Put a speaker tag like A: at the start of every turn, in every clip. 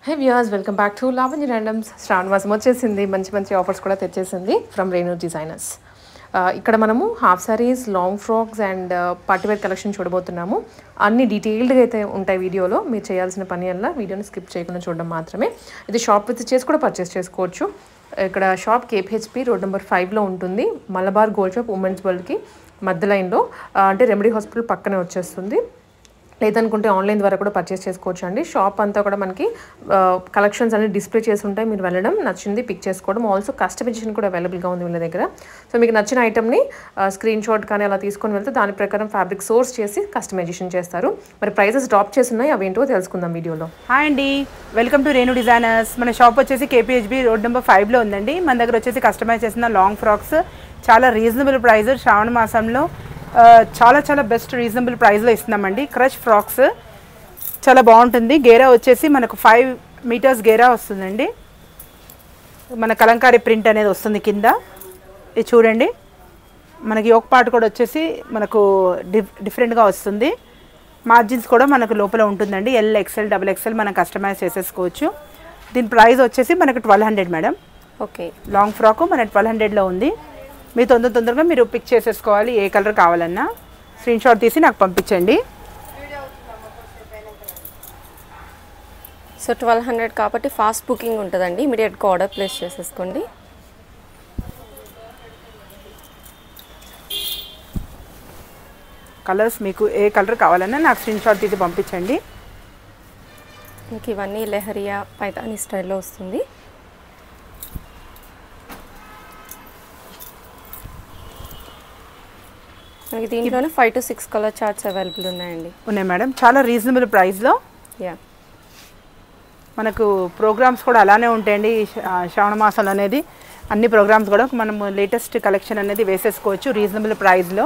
A: Hey viewers, welcome back to Lavanya randoms. Shravana మాసం వచ్చేసింది, మంచి మంచి ఆఫర్స్ కూడా తెచ్చేసింది ఫ్రమ్ రేణు డిజైనర్స్. ఇక్కడ మనము half saris, long frocks and partywear collection చూడబోతున్నాము. అన్ని డీటెయిల్డ్గా అయితే ఉంటాయి వీడియోలో. మీరు చేయాల్సిన పని వల్ల వీడియోని స్కిప్ చేయకుండా చూడడం మాత్రమే. ఇది షాప్ విజిట్ చేసి కూడా పర్చేస్ చేసుకోవచ్చు. ఇక్కడ షాప్ కేపీహెచ్పి రోడ్ నెంబర్ 5లో ఉంటుంది. మలబార్ గోల్డ్ షాప్ ఉమెన్స్ వరల్డ్కి మధ్య లైన్లో, అంటే రెమెడీ హాస్పిటల్ పక్కనే వచ్చేస్తుంది. లేదనుకుంటే ఆన్లైన్ ద్వారా కూడా పర్చేస్ చేసుకోవచ్చు అండి. షాప్ అంతా కూడా మనకి కలెక్షన్స్ అన్ని డిస్ప్లే చేసి ఉంటాయి. మీరు వెళ్ళడం, నచ్చింది పిక్ చేసుకోవడం. ఆల్సో కస్టమైజేషన్ కూడా అవైలబుల్గా ఉంది వీళ్ళ దగ్గర. సో మీకు నచ్చిన ఐటమ్ని స్క్రీన్ షాట్ కానీ అలా తీసుకొని వెళ్తే దాని ప్రకారం ఫ్యాబ్రిక్ సోర్స్ చేసి కస్టమైజేషన్ చేస్తారు. మరి ప్రైసెస్ డ్రాప్ చేసి ఉన్నాయి, అవేంటో తెలుసుకుందాం వీడియోలో.
B: హాయ్ అండి, వెల్కమ్ టు రేణు డిజైనర్స్. మన షాప్ వచ్చేసి కేపీహెచ్బి రోడ్ నెంబర్ 5లో ఉందండి. మన దగ్గర వచ్చేసి కస్టమైజ్ చేసిన లాంగ్ ఫ్రాక్స్ చాలా రీజనబుల్ ప్రైస్, శ్రావణ మాసంలో చాలా చాలా బెస్ట్ రీజనబుల్ ప్రైస్లో ఇస్తున్నామండి. క్రష్ ఫ్రాక్స్ చాలా బాగుంటుంది. గేరా వచ్చేసి మనకు 5 మీటర్స్ గేరా వస్తుందండి. మన కలంకారీ ప్రింట్ అనేది వస్తుంది కింద. ఇది చూడండి, మనకి యోక్ పార్ట్ కూడా వచ్చేసి మనకు డిఫరెంట్గా వస్తుంది. మార్జిన్స్ కూడా మనకు లోపల ఉంటుందండి. ఎల్, ఎక్స్ఎల్, డబుల్ ఎక్స్ఎల్ మనం కస్టమైజ్ చేసేసుకోవచ్చు. దీని ప్రైస్ వచ్చేసి మనకు 1200 మేడం. ఓకే, లాంగ్ ఫ్రాక్ మన 1200లో ఉంది. మీరు తొందరగా మీరు పిక్ చేసేసుకోవాలి. ఏ కలర్ కావాలన్నా స్క్రీన్ షాట్ తీసి నాకు పంపించండి.
C: సో 1200 కాబట్టి ఫాస్ట్ బుకింగ్ ఉంటుందండి. ఇమీడియట్గా ఆర్డర్ ప్లేస్ చేసేసుకోండి.
B: కలర్స్ మీకు ఏ కలర్ కావాలన్నా నాకు స్క్రీన్ షాట్ తీసి పంపించండి.
C: మీకు ఇవన్నీ లెహరియా పైతానీ స్టైల్లో వస్తుంది. మనకి దీంట్లోనే 5 to 6 కలర్ చార్ట్స్ అవైలబుల్ ఉన్నాయండి.
B: ఉన్నాయి మేడం, చాలా రీజనబుల్ ప్రైస్లో.
C: యా,
B: మనకు ప్రోగ్రామ్స్ కూడా అలానే ఉంటాయండి. శ్రావణ మాసంలో అనేది అన్ని ప్రోగ్రామ్స్ కూడా మనము లేటెస్ట్ కలెక్షన్ అనేది వేసేసుకోవచ్చు రీజనబుల్ ప్రైస్లో.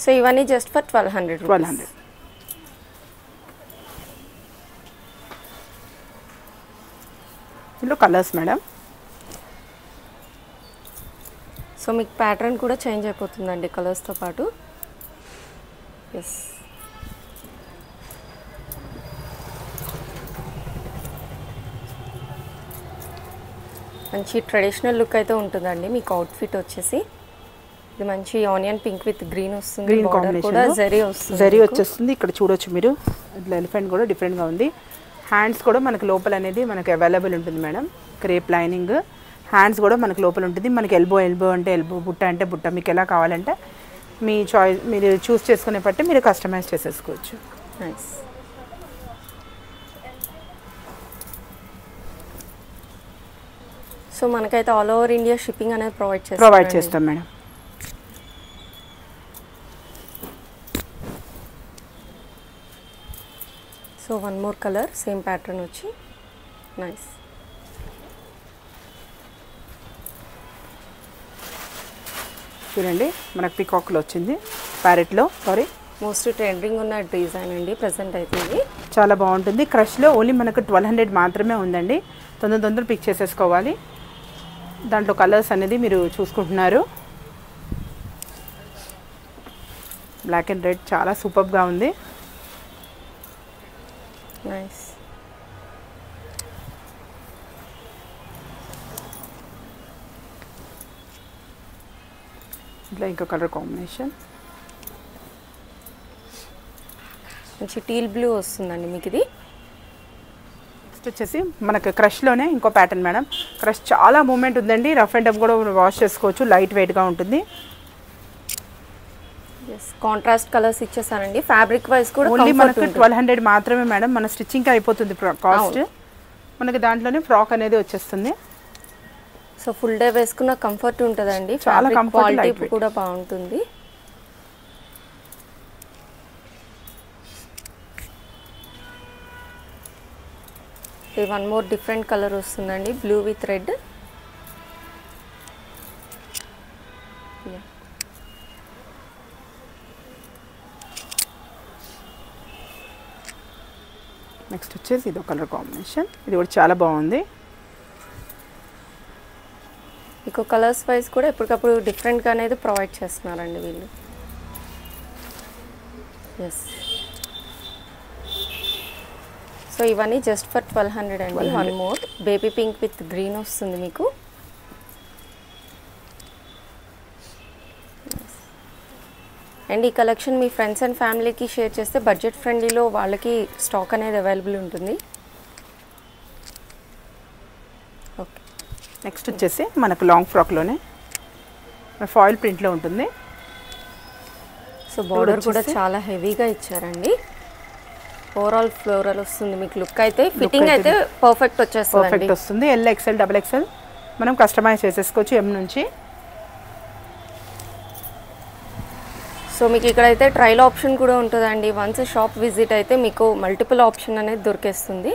C: సో ఇవన్నీ జస్ట్ ఫర్ 1200.
B: ఇందులో కలర్స్ మేడం.
C: సో మీకు ప్యాటర్న్ కూడా చేంజ్ అయిపోతుందండి కలర్స్తో పాటు. ఎస్, మంచి ట్రెడిషనల్ లుక్ అయితే ఉంటుందండి మీకు అవుట్ఫిట్ వచ్చేసి. ఇది మంచి ఆనియన్ పింక్ విత్ గ్రీన్ వస్తుంది.
B: గ్రీన్ కాంబినేషన్, జరీ వచ్చేస్తుంది. ఇక్కడ చూడొచ్చు మీరు, ఇట్లా ఎలిఫెంట్ కూడా డిఫరెంట్గా ఉంది. హ్యాండ్స్ కూడా మనకి లోపల అనేది మనకి అవైలబుల్ ఉంటుంది మేడం. క్రేప్ లైనింగ్ హ్యాండ్స్ కూడా మనకు లోపల ఉంటుంది. మనకి ఎల్బో అంటే ఎల్బో, బుట్ట అంటే బుట్ట, మీకు ఎలా కావాలంటే మీ చాయిస్ మీరు చూస్ చేసుకునే బట్టి మీరు కస్టమైజ్ చేసేసుకోవచ్చు.
C: నైస్. సో మనకైతే ఆల్ ఓవర్ ఇండియా షిప్పింగ్ అనేది ప్రొవైడ్
B: చేస్తాం madam.
C: So one more colour, same pattern వచ్చి నైస్.
B: చూడండి, మనకు పికాక్లో వచ్చింది, ప్యారెట్లో.
C: మోస్ట్ ట్రెండింగ్ ఉన్న డిజైన్ అండి ప్రజెంట్ అయితే. ఇది
B: చాలా బాగుంటుంది. క్రష్లో ఓన్లీ మనకు 1200 మాత్రమే ఉందండి. తొందర పిక్ చేసేసుకోవాలి. దాంట్లో కలర్స్ అనేది మీరు చూసుకుంటున్నారు. బ్లాక్ అండ్ రెడ్ చాలా సూపర్గా ఉంది.
C: నైస్.
B: ఇట్లా ఇంకో కలర్ కాంబినేషన్,
C: మంచి టీల్ బ్లూ వస్తుందండి మీకు. ఇది
B: నెక్స్ట్ వచ్చేసి మనకు క్రష్లోనే ఇంకో ప్యాటర్న్ మేడం. క్రష్ చాలా మూమెంట్ ఉందండి. రఫ్ అండ్ టఫ్ కూడా వాష్ చేసుకోవచ్చు. లైట్ వెయిట్గా ఉంటుంది.
C: కాంట్రాస్ట్ కలర్స్ ఇచ్చేసానండి. ఫ్యాబ్రిక్ వైజ్ కూడా
B: ఓన్లీ మనకు 1200 మాత్రమే మేడం. మన స్టిచ్చింగ్కి అయిపోతుంది కాస్ట్. మనకి దాంట్లోనే ఫ్రాక్ అనేది వచ్చేస్తుంది.
C: సో ఫుల్ డే వేసుకున్న కంఫర్ట్ ఉంటుందండి.
B: చాలా కంఫర్ట్,
C: క్వాలిటీ కూడా బాగుంటుంది. వన్ మోర్ డిఫరెంట్ కలర్ వస్తుందండి, బ్లూ విత్ రెడ్.
B: నెక్స్ట్ వచ్చేసి ఇదో కలర్ కాంబినేషన్. ఇది కూడా చాలా బాగుంది.
C: ఇంకో కలర్స్ వైజ్ కూడా ఎప్పటికప్పుడు డిఫరెంట్గా అనేది ప్రొవైడ్ చేస్తున్నారండి వీళ్ళు. ఎస్, సో ఇవన్నీ జస్ట్ ఫర్ 1200 అండి. One more baby pink with green వస్తుంది మీకు. అండ్ ఈ కలెక్షన్ మీ ఫ్రెండ్స్ అండ్ ఫ్యామిలీకి షేర్ చేస్తే బడ్జెట్ ఫ్రెండ్లీలో వాళ్ళకి స్టాక్ అనేది అవైలబుల్ ఉంటుంది. ఓకే,
B: నెక్స్ట్ వచ్చేసి మనకు లాంగ్ ఫ్రాక్లోనే ఫాయిల్ ప్రింట్లో ఉంటుంది.
C: సో బార్డర్ కూడా చాలా హెవీగా ఇచ్చారండి. ఓవరాల్ ఫ్లోరల్ వస్తుంది మీకు. లుక్ అయితే ఫిట్టింగ్ అయితే పర్ఫెక్ట్ వచ్చేస్తుంది.
B: పర్ఫెక్ట్ వస్తుంది. ఎల్ ఎక్స్ఎల్ డబుల్ ఎక్స్ఎల్ మనం కస్టమైజ్ చేసేసుకోవచ్చు ఎం నుంచి.
C: సో మీకు ఇక్కడైతే ట్రయల్ ఆప్షన్ కూడా ఉంటుందండి. వన్స్ షాప్ విజిట్ అయితే మీకు మల్టిపుల్ ఆప్షన్ అనేది దొరికేస్తుంది.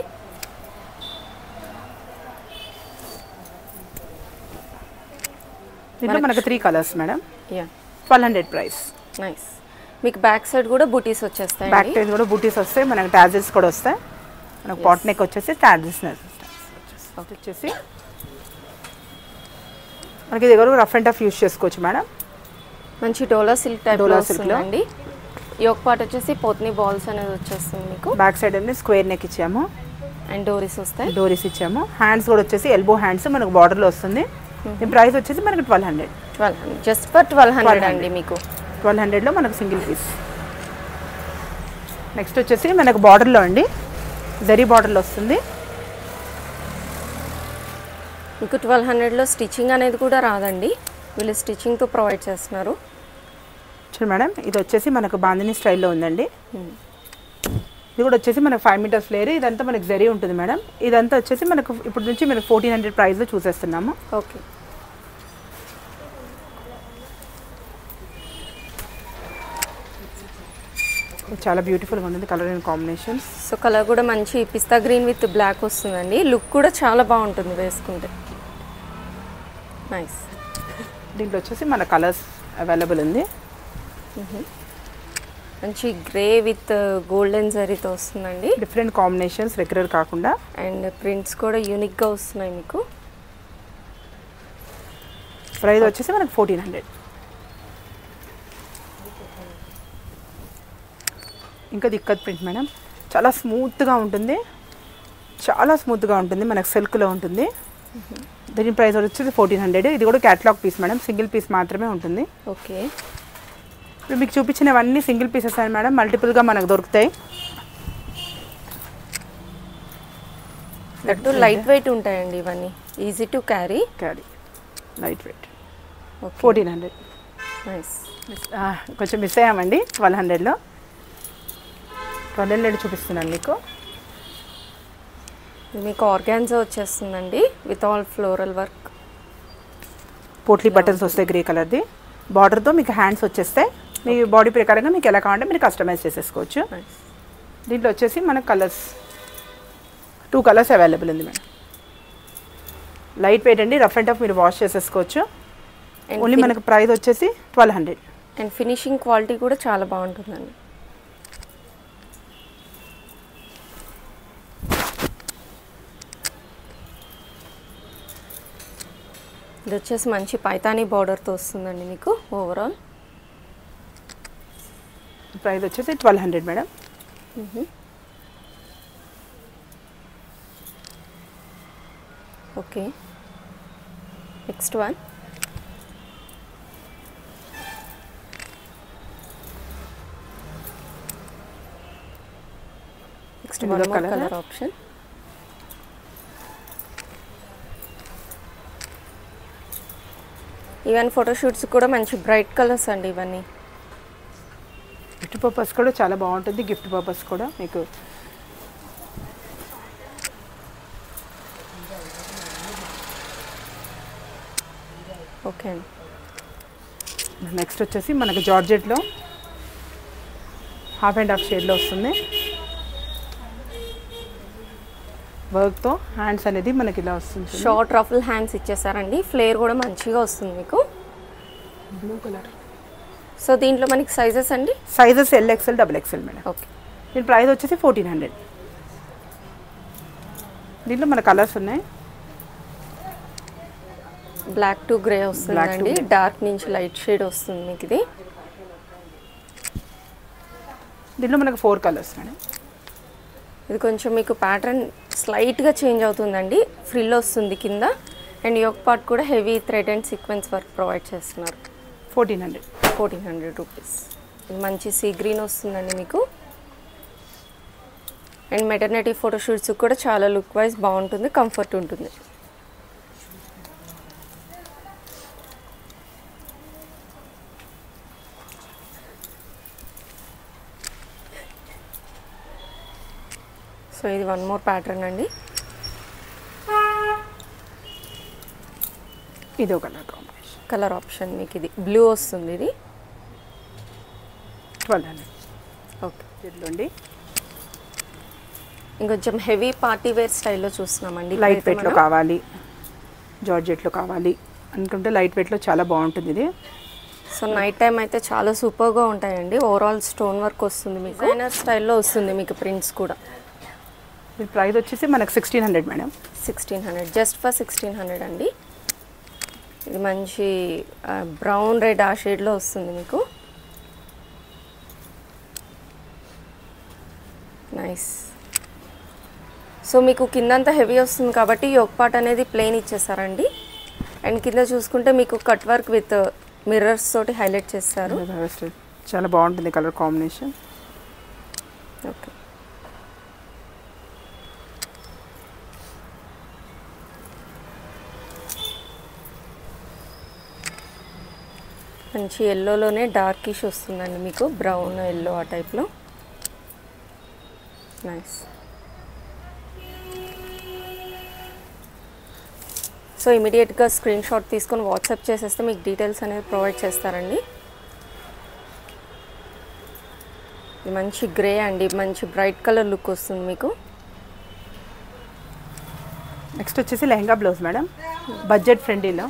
B: దీంట్లో మనకు 3 colours madam.
C: Yeah,
B: 1200 price.
C: Nice. మీకు బ్యాక్ సైడ్ కూడా బూటీస్ వచ్చేస్తాయి.
B: బ్యాక్ సైడ్ కూడా బూటీస్ వస్తాయి. మనకు టాజిల్స్ కూడా వస్తాయి. మనకు పాట్ నెక్ వచ్చేసి టాజిల్స్ వచ్చేసి మనకి దగ్గర రఫ్ అండ్ టఫ్ యూస్ చేసుకోవచ్చు మేడం.
C: మంచి డోలా సిల్క్ టైప్ వస్తుందండి. యోక్ పార్ట్ వచ్చేసి పోత్ని బాల్స్ అనేది వచ్చేస్తుంది మీకు.
B: బ్యాక్ సైడ్ అనేది స్క్వేర్ నెక్ ఇచ్చాము
C: అండ్ డోరీస్ వస్తాయి.
B: డోరీస్ ఇచ్చాము. హ్యాండ్స్ కూడా వచ్చేసి ఎల్బో హ్యాండ్స్ మనకు బార్డర్లో వస్తుంది. దీని ప్రైస్ వచ్చేసి మనకి 1200.
C: జస్ట్ ఫర్ 1200 అండి మీకు.
B: 1200లో మనకు సింగిల్ పీస్. నెక్స్ట్ వచ్చేసి మనకు బార్డర్లో అండి జరీ బార్డర్లో వస్తుంది.
C: మీకు 1200లో స్టిచ్చింగ్ అనేది కూడా రాదండి. వీళ్ళు స్టిచ్చింగ్తో ప్రొవైడ్ చేస్తున్నారు.
B: చూడండి మేడం, ఇది వచ్చేసి మనకు బాందిని స్టైల్లో ఉందండి. ఇది కూడా వచ్చేసి మనకు 5 మీటర్స్ ఫ్లేర్. ఇదంతా మనకు జరీ ఉంటుంది మేడం. ఇదంతా వచ్చేసి మనకు ఇప్పుడు నుంచి మనకు 1400 ప్రైస్లో చూసేస్తున్నాము.
C: ఓకే,
B: చాలా బ్యూటిఫుల్గా ఉంటుంది colour and combinations.
C: So colour కూడా మంచి పిస్తా గ్రీన్ విత్ బ్లాక్ వస్తుందండి. లుక్ కూడా చాలా బాగుంటుంది వేసుకుంటే. నైస్.
B: దీంట్లో వచ్చేసి మన కలర్స్ అవైలబుల్ ఉంది.
C: మంచి గ్రే విత్ గోల్డెన్ జరీతో వస్తుందండి.
B: డిఫరెంట్ కాంబినేషన్స్ రెగ్యులర్ కాకుండా.
C: అండ్ ప్రింట్స్ కూడా యూనిక్గా వస్తున్నాయి మీకు.
B: ప్రైస్ వచ్చేసి మనకు 1400. ఇంకా దిక్కత్ ప్రింట్ మేడం, చాలా స్మూత్గా ఉంటుంది. చాలా స్మూత్గా ఉంటుంది. మనకు సిల్క్లో ఉంటుంది. దీని ప్రైస్ వచ్చేసి 1400. ఇది కూడా catalogue piece madam. Single piece మాత్రమే ఉంటుంది.
C: ఓకే,
B: ఇప్పుడు మీకు చూపించినవన్నీ సింగిల్ పీసెస్ అని మేడం. మల్టిపుల్గా మనకు దొరుకుతాయి.
C: లైట్ వెయిట్ ఉంటాయండి ఇవన్నీ. Easy to carry.
B: Light weight. 1400.
C: Nice.
B: కొంచెం మిస్ అయ్యామండి 1200లో. 1200 చూపిస్తున్నాను మీకు.
C: మీకు ఆర్గాన్జా వచ్చేస్తుందండి with all floral work.
B: Potli buttons వస్తాయి గ్రే కలర్ది. బార్డర్తో మీకు హ్యాండ్స్ వచ్చేస్తాయి. మీ బాడీ ప్రకారంగా మీకు ఎలా కావాలంటే మీరు కస్టమైజ్ చేసేసుకోవచ్చు. దీంట్లో వచ్చేసి మనకు కలర్స్ 2 కలర్స్ అవైలబుల్ ఉంది మేడం. లైట్ వెయిట్ అండి. రఫ్ అండ్ టఫ్ మీరు వాష్ చేసేసుకోవచ్చు. ఓన్లీ మనకు ప్రైస్ వచ్చేసి 1200.
C: అండ్ ఫినిషింగ్ క్వాలిటీ కూడా చాలా బాగుంటుందండి. ఇది వచ్చేసి మంచి పైతానీ బార్డర్తో వస్తుందండి మీకు. ఓవరాల్
B: ప్రైస్ వచ్చేసి 1200 madam.
C: Okay, next one. Next one more colour option. Even photoshoots కూడా మంచి బ్రైట్ కలర్స్ అండి ఇవన్నీ.
B: గిఫ్ట్ పర్పస్ కూడా చాలా బాగుంటుంది. గిఫ్ట్ పర్పస్ కూడా మీకు
C: ఓకే అండి.
B: నెక్స్ట్ వచ్చేసి మనకు జార్జెట్లో హాఫ్ అండ్ హాఫ్ షేడ్లో వస్తుంది. వర్క్తో హ్యాండ్స్ అనేది మనకి ఇలా వస్తుంది.
C: షార్ట్ రఫుల్ హ్యాండ్స్ ఇచ్చేసారండి. ఫ్లేర్ కూడా మంచిగా వస్తుంది మీకు.
B: Blue colour.
C: సో దీంట్లో మనకి సైజెస్ అండి.
B: Sizes L XL double XL madam.
C: Okay,
B: దీని ప్రైస్ వచ్చేసి 1400. దీంట్లో మన కలర్స్ ఉన్నాయి.
C: బ్లాక్ టు గ్రే వస్తుందండి. డార్క్ నుంచి లైట్ షేడ్ వస్తుంది మీకు ఇది.
B: దీంట్లో మనకు 4 కలర్స్ మేడం.
C: ఇది కొంచెం మీకు ప్యాటర్న్ స్లైట్గా చేంజ్ అవుతుందండి. ఫ్రిల్ వస్తుంది కింద అండ్ యోక్ పార్ట్ కూడా heavy thread and sequence work provide చేస్తున్నారు.
B: 1400
C: రూపీస్. ఇది మంచి సీ గ్రీన్ వస్తుందండి మీకు. అండ్ మెటర్నిటీ ఫోటోషూట్స్ కూడా చాలా లుక్ వైజ్ బాగుంటుంది, కంఫర్ట్ ఉంటుంది. సో ఇది వన్ మోర్ ప్యాటర్న్ అండి.
B: ఇదో
C: కలర్ ఆప్షన్ మీకు ఇది బ్లూ వస్తుంది. ఇది
B: 1200.
C: ఓకే.
B: ఇదిలోండి
C: ఇంకొంచెం హెవీ పార్టీ వేర్ స్టైల్లో చూస్తున్నామండి.
B: లైట్ వెయిట్లో కావాలి, జార్జెట్లో కావాలి అనుకుంటే లైట్ వెయిట్లో చాలా బాగుంటుంది ఇది.
C: సో నైట్ టైం అయితే చాలా సూపర్గా ఉంటాయండి. ఓవరాల్ స్టోన్ వర్క్ వస్తుంది మీకు, డిజైనర్ స్టైల్లో వస్తుంది మీకు. ప్రింట్స్ కూడా.
B: ఇది ప్రైస్ వచ్చేసి మనకు 1600 మేడం.
C: 1600, జస్ట్ ఫర్ 1600 అండి. ఇది మంచి బ్రౌన్ రెడ్ ఆ షేడ్లో వస్తుంది మీకు. నైస్. సో మీకు కిందంతా హెవీ వస్తుంది కాబట్టి యోక్ పార్ట్ అనేది ప్లెయిన్ ఇచ్చేసారండి. అండ్ కింద చూసుకుంటే మీకు కట్ వర్క్ విత్ మిర్రర్స్ తోటి హైలైట్ చేస్తారు.
B: చాలా బాగుంటుంది కలర్ కాంబినేషన్.
C: ఓకే. మంచి ఎల్లోలోనే డార్కిష్ వస్తుందండి మీకు, బ్రౌన్ ఎల్లో ఆ టైప్లో. నైస్. సో ఇమీడియట్గా స్క్రీన్ షాట్ తీసుకొని వాట్సాప్ చేసేస్తే మీకు డీటెయిల్స్ అనేది ప్రొవైడ్ చేస్తారండి. ఇది మంచి గ్రే అండి, మంచి బ్రైట్ కలర్ లుక్ వస్తుంది మీకు.
B: నెక్స్ట్ వచ్చేసి లెహంగా బ్లౌజ్ మేడం, బడ్జెట్ ఫ్రెండ్లీలో.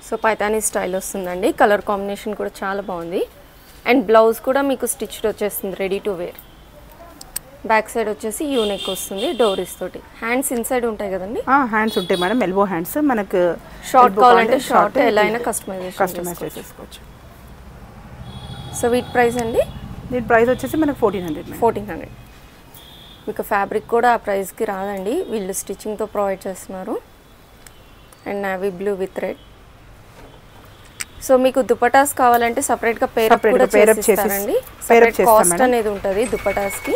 C: సో పైతానీ స్టైల్ వస్తుందండి. కలర్ కాంబినేషన్ కూడా చాలా బాగుంది. అండ్ బ్లౌజ్ కూడా మీకు స్టిచ్డ్ వచ్చేస్తుంది, ready to wear. Back side వచ్చేసి యూనెక్ వస్తుంది డోరీస్ తోటి. హ్యాండ్స్ ఇన్సైడ్ ఉంటాయి కదండి.
B: హ్యాండ్స్ ఉంటాయి మేడం, ఎల్బో హ్యాండ్స్. మనకు
C: షార్ట్ కావాలంటే షార్ట్, ఎలా అయినా కస్టమైజ్
B: చేసుకోవచ్చు.
C: సో వీటి ప్రైస్ అండి?
B: దీని ప్రైస్ వచ్చేసి మనకు 1400.
C: 1400. మీకు ఫ్యాబ్రిక్ కూడా ఆ ప్రైస్కి రాదండి, వీళ్ళు స్టిచ్చింగ్తో ప్రొవైడ్ చేస్తున్నారు. And navy blue with red. So మీకు దుపటాస్ కావాలంటే సపరేట్గా పేరప్ చేస్తారండి. సపరేట్ కాస్ట్ అనేది ఉంటుంది దుపటాస్కి.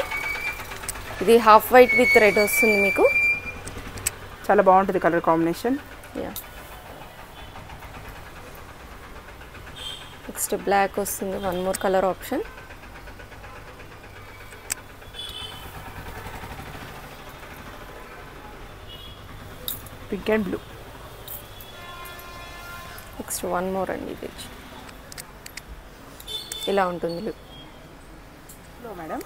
C: ఇది హాఫ్ వైట్ విత్ రెడ్ వస్తుంది మీకు.
B: చాలా బాగుంటుంది కలర్ కాంబినేషన్.
C: నెక్స్ట్ బ్లాక్ వస్తుంది, one more colour option.
B: Pink and blue.
C: Next one more అండి. ఇది ఇలా ఉంటుంది లుక్
B: మేడం.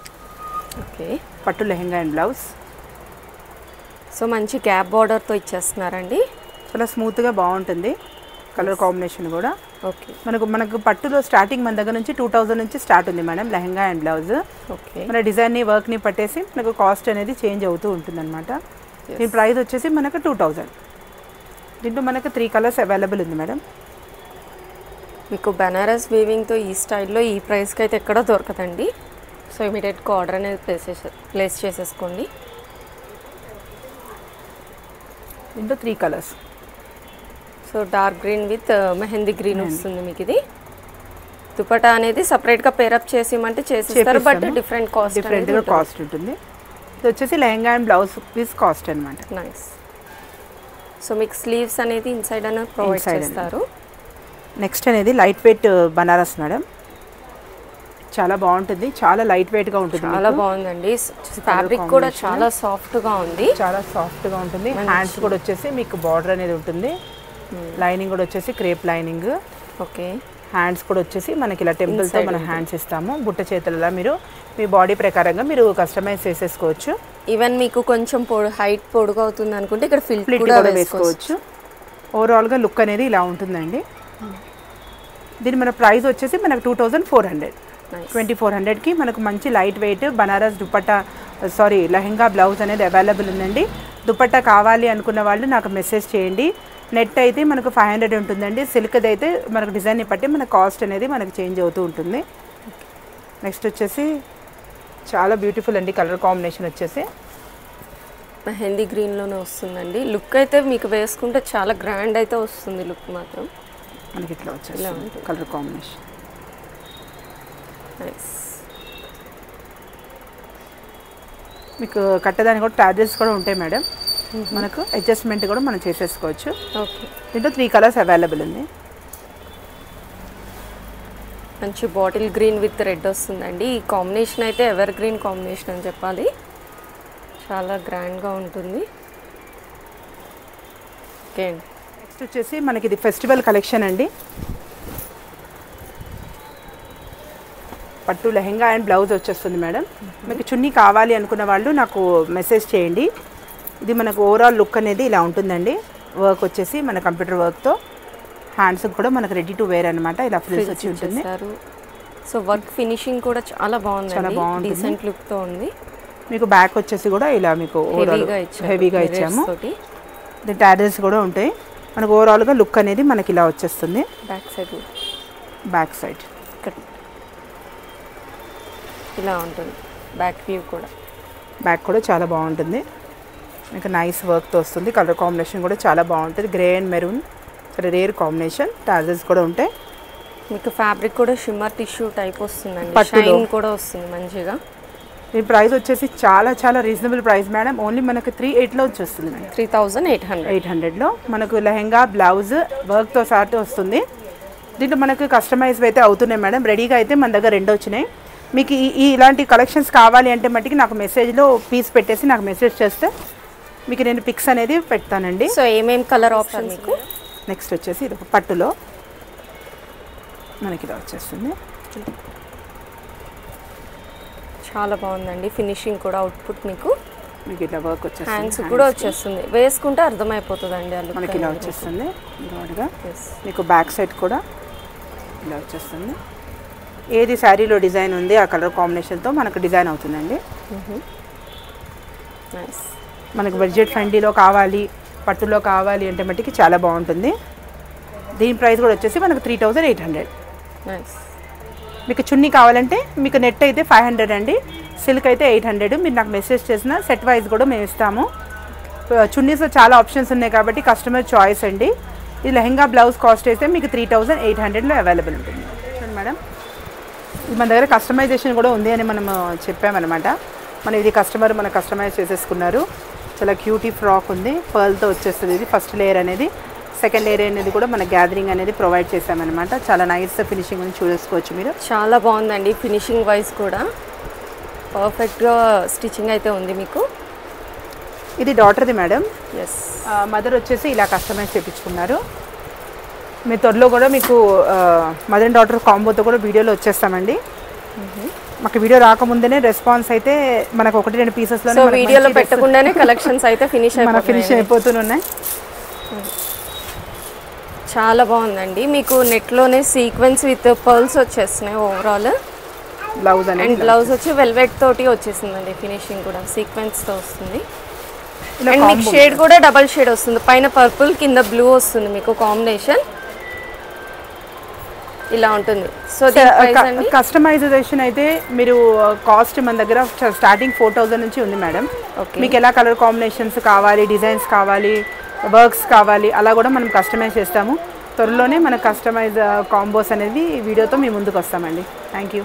C: ఓకే.
B: పట్టు లెహంగా అండ్ బ్లౌజ్.
C: సో మంచి గ్యాప్ బార్డర్తో ఇచ్చేస్తున్నారండి.
B: చాలా స్మూత్గా బాగుంటుంది కలర్ కాంబినేషన్ కూడా.
C: ఓకే.
B: మనకు పట్టులో స్టార్టింగ్ మన దగ్గర నుంచి 2000 నుంచి స్టార్ట్ ఉంది madam lehenga and blouse.
C: Okay.
B: మన డిజైన్ని వర్క్ని పట్టేసి మనకు కాస్ట్ అనేది చేంజ్ అవుతూ ఉంటుంది అనమాట. దీని ప్రైస్ వచ్చేసి మనకు 2000. దీంట్లో మనకు 3 కలర్స్ అవైలబుల్ ఉంది మేడం.
C: మీకు బనారస్ వీవింగ్తో ఈ స్టైల్లో ఈ ప్రైస్కి అయితే ఎక్కడో దొరకదండి. సో ఇమీడియట్గా ఆర్డర్ అనేది ప్లేస్ చేసేసుకోండి.
B: దీంట్లో 3 colours.
C: So dark green with mehndi green వస్తుంది మీకు. ఇది దుపట్టా అనేది సపరేట్గా పేరప్ చేసిమంటే చేసిస్తారు, బట్ డిఫరెంట్
B: కాస్ట్ ఉంటుంది. ఇది వచ్చేసి lehenga and blouse piece cost అనమాట.
C: నైస్. సో మీకు స్లీవ్స్ అనేది ఇన్సైడ్ అనేది ప్రొవైడ్ చేస్తారు.
B: నెక్స్ట్ అనేది లైట్ వెయిట్ బనారస్ మేడం. చాలా బాగుంటుంది, చాలా లైట్ వెయిట్గా ఉంటుంది.
C: చాలా బాగుందండి. ఫ్యాబ్రిక్ కూడా చాలా సాఫ్ట్గా ఉంది,
B: చాలా సాఫ్ట్గా ఉంటుంది. హ్యాండ్స్ కూడా వచ్చేసి మీకు బార్డర్ అనేది ఉంటుంది. లైనింగ్ కూడా వచ్చేసి క్రేప్ లైనింగ్.
C: ఓకే.
B: హ్యాండ్స్ కూడా వచ్చేసి మనకి ఇలా టెంపుల్తో మనం హ్యాండ్స్ ఇస్తాము. బుట్ట చేతులలో మీరు మీ బాడీ ప్రకారంగా మీరు కస్టమైజ్ చేసేసుకోవచ్చు.
C: ఈవెన్ మీకు కొంచెం హైట్ పొడుగు అవుతుంది అనుకుంటే ఇక్కడ ఫిల్ట్ కూడా వేసుకోవచ్చు.
B: ఓవరాల్గా లుక్ అనేది ఇలా ఉంటుందండి. దీని మన ప్రైస్ వచ్చేసి మనకు 2400. 2400కి మనకు మంచి light weight Banaras dupatta lehenga blouse అనేది అవైలబుల్ ఉందండి. దుపట్టా కావాలి అనుకున్న వాళ్ళు నాకు మెసేజ్ చేయండి. నెట్ అయితే మనకు 500 ఉంటుందండి. సిల్క్ది అయితే మనకు డిజైన్ని బట్టి మన కాస్ట్ అనేది మనకు చేంజ్ అవుతూ ఉంటుంది. నెక్స్ట్ వచ్చేసి చాలా బ్యూటిఫుల్ అండి కలర్ కాంబినేషన్ వచ్చేసి.
C: మెహందీ గ్రీన్లోనే వస్తుందండి. లుక్ అయితే మీకు వేసుకుంటే చాలా గ్రాండ్ అయితే వస్తుంది. లుక్ మాత్రం
B: మనకి ఇట్లా వచ్చేసి కలర్ కాంబినేషన్
C: నైస్.
B: మీకు కట్టడానికి కూడా టాజెస్ కూడా ఉంటాయి మేడం. మనకు అడ్జస్ట్మెంట్ కూడా మనం చేసేసుకోవచ్చు.
C: ఓకే,
B: దీంట్లో 3 కలర్స్ అవైలబుల్ ఉంది.
C: మంచి బాటిల్ గ్రీన్ విత్ రెడ్ వస్తుందండి. ఈ కాంబినేషన్ అయితే ఎవర్ గ్రీన్ కాంబినేషన్ అని చెప్పాలి. చాలా గ్రాండ్గా ఉంటుంది. ఓకే,
B: నెక్స్ట్ వచ్చేసి మనకి ఇది ఫెస్టివల్ కలెక్షన్ అండి. పట్టు లెహెంగా అండ్ బ్లౌజ్ వచ్చేస్తుంది మేడం. మీకు చున్నీ కావాలి అనుకున్న వాళ్ళు నాకు మెసేజ్ చేయండి. ఇది మనకు ఓవరాల్ లుక్ అనేది ఇలా ఉంటుందండి. వర్క్ వచ్చేసి మన కంప్యూటర్ వర్క్తో హ్యాండ్స్ కూడా మనకు రెడీ టు వేర్ అనమాట. ఇలా ఫ్రిల్స్ వచ్చి ఉంటుంది.
C: సో వర్క్ ఫినిషింగ్ కూడా చాలా బాగుంది,
B: చాలా బాగుంది,
C: డీసెంట్ లుక్తో ఉంది.
B: మీకు బ్యాక్ వచ్చేసి కూడా ఇలా మీకు ఓవరాల్ హెవీగా ఇచ్చాము. దీని టాజెస్ కూడా ఉంటాయి. మనకు ఓవరాల్గా లుక్ అనేది మనకి ఇలా వచ్చేస్తుంది. బ్యాక్ సైడ్
C: ఇలా ఉంటుంది. బ్యాక్ వ్యూ కూడా,
B: బ్యాక్ కూడా చాలా బాగుంటుంది. మీకు నైస్ వర్క్తో వస్తుంది. కలర్ కాంబినేషన్ కూడా చాలా బాగుంటుంది. గ్రే అండ్ మెరూన్ చాలా రేర్ కాంబినేషన్. టాజెస్ కూడా ఉంటాయి.
C: మీకు ఫ్యాబ్రిక్ కూడా షిమ్మర్ టిష్యూ టైప్ వస్తుందండి.
B: పట్టులో
C: షైన్ కూడా వస్తుంది మంచిగా.
B: దీని ప్రైస్ వచ్చేసి చాలా చాలా రీజనబుల్ ప్రైస్ మేడం. ఓన్లీ మనకు 3,800లో వచ్చేస్తుంది మేడం.
C: 3,800లో
B: మనకు లెహెంగా బ్లౌజ్ వర్క్తో సాటు వస్తుంది. దీంట్లో మనకు కస్టమైజ్ అయితే అవుతున్నాయి మేడం. రెడీగా అయితే మన దగ్గర 2 వచ్చినాయి. మీకు ఈ ఇలాంటి కలెక్షన్స్ కావాలి అంటే మట్టికి నాకు మెసేజ్లో పీస్ పెట్టేసి నాకు మెసేజ్ చేస్తే మీకు నేను పిక్స్ అనేది పెడతానండి.
C: సో ఏమేమి కలర్ ఆప్షన్ మీకు?
B: నెక్స్ట్ వచ్చేసి ఇది ఒక పట్టులో మనకి ఇలా వచ్చేస్తుంది.
C: చాలా బాగుందండి. ఫినిషింగ్ కూడా అవుట్పుట్ మీకు
B: ఇట్లా వర్క్ వచ్చేస్తుంది.
C: హ్యాండ్స్ కూడా వచ్చేస్తుంది. వేసుకుంటే అర్థమైపోతుందండి. అలా
B: మనకి ఇలా వచ్చేస్తుంది. మీకు బ్యాక్ సైడ్ కూడా ఇలా వచ్చేస్తుంది. ఏది శారీలో డిజైన్ ఉంది ఆ కలర్ కాంబినేషన్తో మనకు డిజైన్ అవుతుందండి. మనకు బడ్జెట్ ఫ్రెండ్లీలో కావాలి, పట్టులో కావాలి అంటే మట్టికి చాలా బాగుంటుంది. దీని ప్రైస్ కూడా వచ్చేసి మనకు 3,800. మీకు చున్నీ కావాలంటే మీకు నెట్ అయితే 500 అండి, సిల్క్ అయితే 800. మీరు నాకు మెసేజ్ చేసిన సెట్ వైజ్ కూడా మేము ఇస్తాము. చున్నీస్లో చాలా ఆప్షన్స్ ఉన్నాయి కాబట్టి కస్టమర్ చాయిస్ అండి. ఇది లెహెంగా బ్లౌజ్ కాస్ట్ అయితే మీకు 3,800లో అవైలబుల్ ఉంటుంది మేడం. ఇది మన దగ్గర కస్టమైజేషన్ కూడా ఉంది అని మనం చెప్పామన్నమాట. మనం ఇది మన కస్టమైజ్ చేసేసుకున్నారు. చాలా క్యూటీ ఫ్రాక్ ఉంది. పర్ల్తో వచ్చేస్తుంది. ఇది ఫస్ట్ లేయర్ అనేది, సెకండ్ లేయర్ అనేది కూడా మన గ్యాదరింగ్ అనేది ప్రొవైడ్ చేసామన్నమాట. చాలా నైస్ ఫినిషింగ్ అని చూసుకోవచ్చు మీరు.
C: చాలా బాగుందండి. ఫినిషింగ్ వైజ్ కూడా పర్ఫెక్ట్గా స్టిచ్చింగ్ అయితే ఉంది మీకు.
B: ఇది డాటర్ది మేడం.
C: ఎస్,
B: మదర్ వచ్చేసి ఇలా కస్టమైజ్ చేయించుకున్నారు. మీ త్వరలో కూడా మీకు మదర్ అండ్ డాటర్ కాంబోతో కూడా వీడియోలో వచ్చేస్తామండి. మాకు వీడియో రాకముందేనే రెస్పాన్స్ అయితే మనకు 1-2 పీసెస్లో
C: వీడియోలో పెట్టకుండానే కలెక్షన్స్ అయితే ఫినిష్
B: అయిపోతున్నాయి.
C: చాలా బాగుందండి. మీకు నెట్లోనే సీక్వెన్స్ విత్ పర్ల్స్ వచ్చేస్తున్నాయి. ఓవరాల్
B: బ్లౌజ్ అండ్
C: బ్లౌజ్ వచ్చి వెల్వెట్ తోటి వచ్చేసిందండి. ఫినిషింగ్ కూడా సీక్వెన్స్తో వస్తుంది. అండ్ మీకు షేడ్ కూడా డబల్ షేడ్ వస్తుంది. పైన పర్పుల్, కింద బ్లూ వస్తుంది మీకు కాంబినేషన్. ఇలా ఉంటుంది. సో
B: కస్టమైజేషన్ అయితే మీరు కాస్ట్ మన దగ్గర స్టార్టింగ్ 4,000 నుంచి ఉంది మేడం. మీకు ఎలా కలర్ కాంబినేషన్స్ కావాలి, డిజైన్స్ కావాలి, వర్క్స్ కావాలి, అలా కూడా మనం కస్టమైజ్ చేస్తాము. త్వరలోనే మన కస్టమైజ్ కాంబోస్ అనేది వీడియోతో మీ ముందుకు వస్తామండి. Thank you.